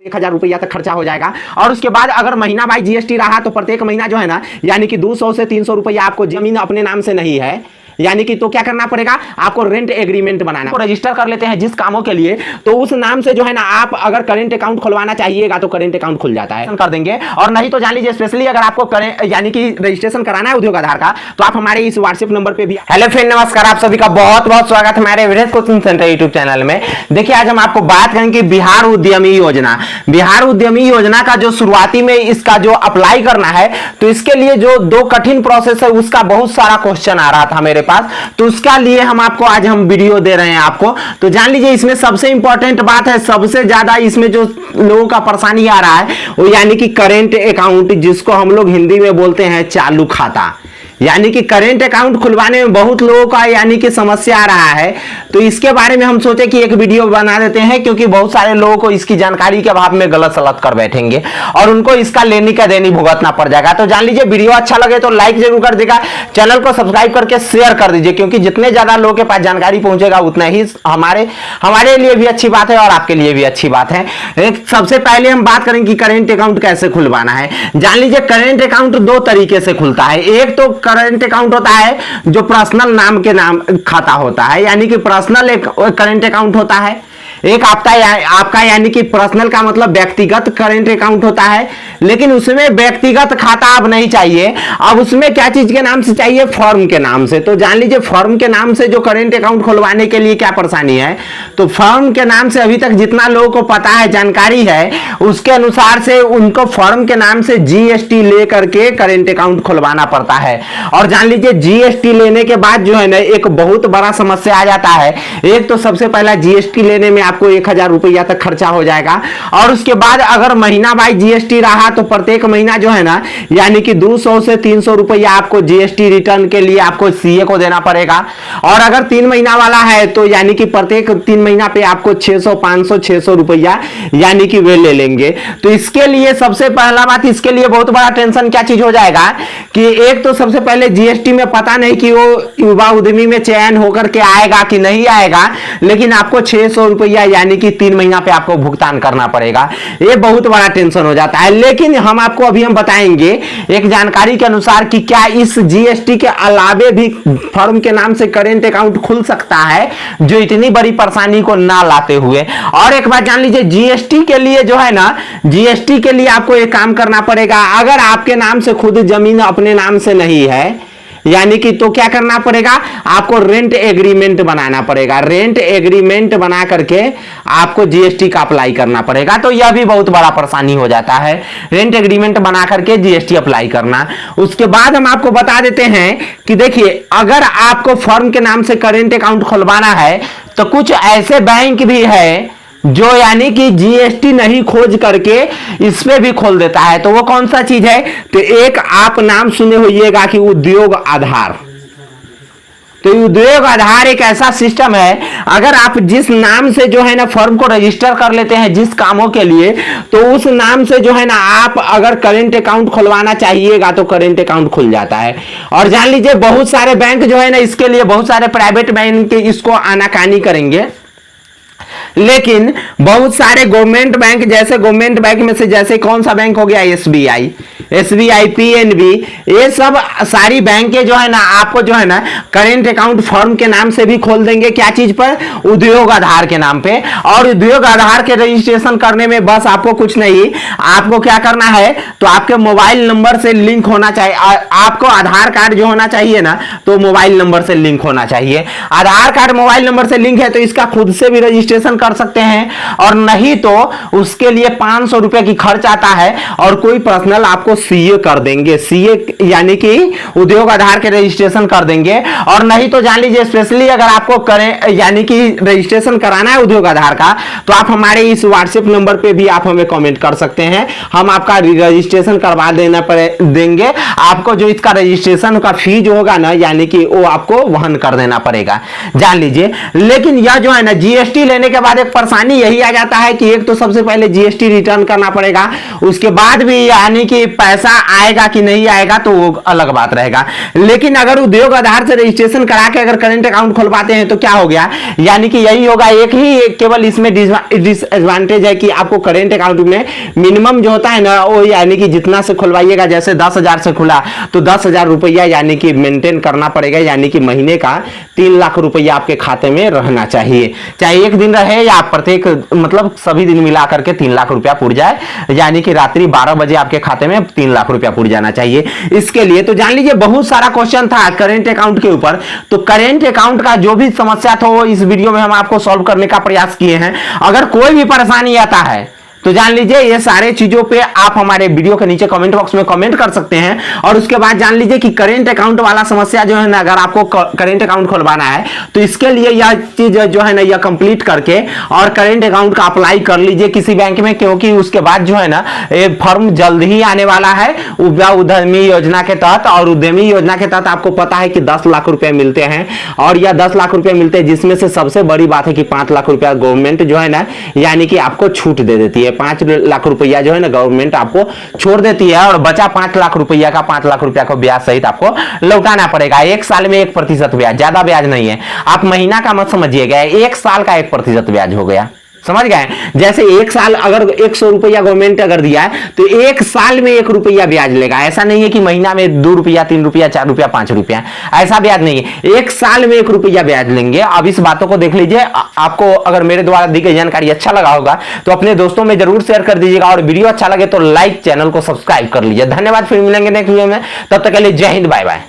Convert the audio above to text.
1000 रुपया तक खर्चा हो जाएगा। और उसके बाद अगर महीना बाई जीएसटी रहा तो प्रत्येक महीना जो है ना, यानी कि 200 से 300 रुपया आपको जमीन अपने नाम से नहीं है, यानी कि तो क्या करना पड़ेगा, आपको रेंट एग्रीमेंट बनाना, तो रजिस्टर कर लेते हैं जिस कामों के लिए, तो उस नाम से जो है ना आप अगर करेंट अकाउंट खुलवाना चाहिएगा तो करेंट अकाउंट खुल जाता है, कर देंगे। और नहीं तो जान लीजिए स्पेशली अगर आपको यानी कि रजिस्ट्रेशन कराना है उद्योग आधार का, तो आप हमारे इस व्हाट्सएप नंबर पे भी। हेलो फ्रेंड, नमस्कार, आप सभी का बहुत बहुत स्वागत है हमारे विदेश कोचिंग सेंटर यूट्यूब चैनल में। देखिए आज हम आपको बात करेंगे बिहार उद्यमी योजना। बिहार उद्यमी योजना का जो शुरुआती में इसका जो अप्लाई करना है, तो इसके लिए जो 2 कठिन प्रोसेस है उसका बहुत सारा क्वेश्चन आ रहा था मेरे पास, तो उसका लिए हम आपको आज हम वीडियो दे रहे हैं आपको। तो जान लीजिए इसमें सबसे इंपॉर्टेंट बात है, सबसे ज्यादा इसमें जो लोगों का परेशानी आ रहा है वो यानी कि करेंट अकाउंट, जिसको हम लोग हिंदी में बोलते हैं चालू खाता, यानी कि करेंट अकाउंट खुलवाने में बहुत लोगों का यानी कि समस्या आ रहा है। तो इसके बारे में हम सोचे कि एक वीडियो बना देते हैं, क्योंकि बहुत सारे लोगों को इसकी जानकारी के अभाव में गलत सलत कर बैठेंगे और उनको इसका लेनी का देनी भुगतना पड़ जाएगा। तो जान लीजिए वीडियो अच्छा लगे तो लाइक जरूर कर देगा, चैनल को सब्सक्राइब करके शेयर कर दीजिए, क्योंकि जितने ज्यादा लोगों के पास जानकारी पहुंचेगा उतना ही हमारे लिए भी अच्छी बात है और आपके लिए भी अच्छी बात है। सबसे पहले हम बात करेंगे कि करेंट अकाउंट कैसे खुलवाना है। जान लीजिए करेंट अकाउंट 2 तरीके से खुलता है। एक तो करेंट अकाउंट होता है जो पर्सनल नाम के नाम खाता होता है, यानी कि पर्सनल एक करेंट अकाउंट होता है। एक आपका यानी कि पर्सनल का मतलब व्यक्तिगत करेंट अकाउंट होता है, लेकिन उसमें व्यक्तिगत खाता अब नहीं चाहिए। अब उसमें क्या चीज के नाम से चाहिए, फॉर्म के नाम से। तो जान लीजिए फॉर्म के नाम से जो करेंट अकाउंट खुलवाने के लिए क्या परेशानी है, तो फॉर्म के नाम से अभी तक जितना लोगों को पता है, जानकारी है, उसके अनुसार से उनको फॉर्म के नाम से जीएसटी लेकर के करेंट अकाउंट खुलवाना पड़ता है। और जान लीजिए जीएसटी लेने के बाद जो है ना एक बहुत बड़ा समस्या आ जाता है। एक तो सबसे पहला जीएसटी लेने में आपको 1000 रुपया तक खर्चा हो जाएगा। और उसके बाद अगर महीना बाई जीएसटी रहा तो प्रत्येक महीना जो है ना, यानी कि 200 से 300 रुपया आपको जीएसटी रिटर्न के लिए आपको सीए को देना पड़ेगा। और अगर 3 महीना वाला है तो यानी कि प्रत्येक 3 महीना पे आपको 600, 500, 600 रुपया यानी कि वे ले लेंगे। तो इसके लिए सबसे पहला बात, इसके लिए बहुत बड़ा टेंशन क्या चीज हो जाएगा कि एक तो सबसे पहले जीएसटी में पता नहीं कि वो युवा उद्यमी में चयन होकर के आएगा कि नहीं आएगा, लेकिन आपको 600 रुपया यानी कि 3 महीना पे आपको भुगतान करना पड़ेगा। ये बहुत बड़ा टेंशन हो जाता है। लेकिन हम आपको अभी हम बताएंगे एक जानकारी के अनुसार कि क्या इस जीएसटी के अलावे भी फर्म के नाम से करेंट अकाउंट खुल सकता है, जो इतनी बड़ी परेशानी को ना लाते हुए। और एक बात जान लीजिए, जीएसटी के लिए जो है ना, जीएसटी के लिए आपको एक काम करना पड़ेगा। अगर आपके नाम से खुद जमीन अपने नाम से नहीं है, यानी कि तो क्या करना पड़ेगा, आपको रेंट एग्रीमेंट बनाना पड़ेगा। रेंट एग्रीमेंट बना करके आपको जीएसटी का अप्लाई करना पड़ेगा। तो यह भी बहुत बड़ा परेशानी हो जाता है, रेंट एग्रीमेंट बना करके जीएसटी अप्लाई करना। उसके बाद हम आपको बता देते हैं कि देखिए अगर आपको फर्म के नाम से करेंट अकाउंट खुलवाना है तो कुछ ऐसे बैंक भी है जो यानी कि जीएसटी नहीं खोज करके इस पे भी खोल देता है। तो वो कौन सा चीज है, तो एक आप नाम सुने होइएगा कि उद्योग आधार। तो उद्योग आधार एक ऐसा सिस्टम है, अगर आप जिस नाम से जो है ना फर्म को रजिस्टर कर लेते हैं जिस कामों के लिए, तो उस नाम से जो है ना आप अगर करेंट अकाउंट खुलवाना चाहिएगा तो करेंट अकाउंट खुल जाता है। और जान लीजिए बहुत सारे बैंक जो है ना इसके लिए, बहुत सारे प्राइवेट बैंक इसको आनाकानी करेंगे, लेकिन बहुत सारे गवर्नमेंट बैंक, जैसे गवर्नमेंट बैंक में से जैसे कौन सा बैंक हो गया, एसबीआई, पीएनबी, ये सब सारी बैंकें जो है ना आपको जो है ना करेंट अकाउंट फर्म के नाम से भी खोल देंगे। क्या चीज पर, उद्योग आधार के नाम पे। और उद्योग आधार के रजिस्ट्रेशन करने में बस आपको कुछ नहीं, आपको क्या करना है, तो आपके मोबाइल नंबर से लिंक होना चाहिए। आपको आधार कार्ड जो होना चाहिए ना, तो मोबाइल नंबर से लिंक होना चाहिए। आधार कार्ड मोबाइल नंबर से लिंक है तो इसका खुद से भी रजिस्ट्रेशन कर सकते हैं, और नहीं तो उसके लिए 500 रुपए की खर्च आता है और कोई पर्सनल आपको सीए कर देंगे। सीए यानी कि उद्योग आधार के रजिस्ट्रेशन कर देंगे। और नहीं तो जान लीजिए स्पेशली अगर आपको करें यानी कि रजिस्ट्रेशन कराना है उद्योग आधार का, तो आप हमारे इस व्हाट्सएप नंबर पे भी आप हमें कमेंट कर सकते हैं, हम आपका रजिस्ट्रेशन करवा देंगे। आपको जो इसका रजिस्ट्रेशन का फी जो होगा ना, यानी कि वो आपको वहन कर देना पड़ेगा, जान लीजिए। लेकिन यह जो है ना जीएसटी लेने के बाद एक परेशानी यही आ जाता है कि एक तो सबसे पहले जीएसटी रिटर्न करना पड़ेगा, उसके बाद भी यानी कि पैसा आएगा कि नहीं आएगा तो वो अलग बात रहेगा। लेकिन अगर उद्योग आधार से रजिस्ट्रेशन करा के अगर करंट अकाउंट खुलवाते हैं तो क्या हो गया, यानी कि यही होगा, एक ही केवल इसमें डिसएडवांटेज है कि आपको करंट अकाउंट में मिनिमम जो होता है ना वो यानी कि जितना से खुलवाइएगा, जैसे 10,000 से खुला तो 10,000 रुपया यानी कि मेंटेन करना पड़ेगा, यानी कि महीने का 3 लाख रुपया आपके खाते में रहना चाहिए, चाहे एक दिन रहे या प्रत्येक मतलब सभी दिन मिला करके 3 लाख रुपया पुर जाए, यानी कि रात्रि 12 बजे आपके खाते में 3 लाख रुपया पुर जाना चाहिए। इसके लिए तो जान लीजिए बहुत सारा क्वेश्चन था करेंट अकाउंट के ऊपर, तो करेंट अकाउंट का जो भी समस्या था वो इस वीडियो में हम आपको सॉल्व करने का प्रयास किए हैं। अगर कोई भी परेशानी आता है तो जान लीजिए ये सारे चीजों पे आप हमारे वीडियो के नीचे कमेंट बॉक्स में कमेंट कर सकते हैं। और उसके बाद जान लीजिए कि करेंट अकाउंट वाला समस्या जो है ना, अगर आपको करेंट अकाउंट खुलवाना है तो इसके लिए यह चीज जो है ना यह कंप्लीट करके और करेंट अकाउंट का अप्लाई कर लीजिए किसी बैंक में, क्योंकि उसके बाद जो है ना ये फॉर्म जल्द ही आने वाला है उद्यमी योजना के तहत। और उद्यमी योजना के तहत आपको पता है कि 10 लाख रुपए मिलते हैं, और यह 10 लाख रुपए मिलते हैं, जिसमें से सबसे बड़ी बात है कि 5 लाख रुपया गवर्नमेंट जो है ना यानी कि आपको छूट दे देती है। 5 लाख रुपया जो है ना गवर्नमेंट आपको छोड़ देती है, और बचा 5 लाख रुपया का 5 लाख रुपया को ब्याज सहित आपको लौटाना पड़ेगा। एक साल में 1% ब्याज, ज्यादा ब्याज नहीं है, आप महीना का मत समझिएगा, एक साल का 1% ब्याज हो गया, समझ गए। जैसे एक साल अगर 100 रुपया गवर्नमेंट अगर दिया है तो एक साल में 1 रुपया ब्याज लेगा, ऐसा नहीं है कि महीना में 2 रुपया 3 रुपया 4 रुपया 5 रुपया, ऐसा ब्याज नहीं है, एक साल में 1 रुपया ब्याज लेंगे। अब इस बातों को देख लीजिए। आपको अगर मेरे द्वारा दी गई जानकारी अच्छा लगा होगा तो अपने दोस्तों में जरूर शेयर कर दीजिएगा, और वीडियो अच्छा लगे तो लाइक, चैनल को सब्सक्राइब कर लीजिए। धन्यवाद, फिर मिलेंगे नेक्स्ट वीडियो में, तब तक के लिए जय हिंद, बाय बाय।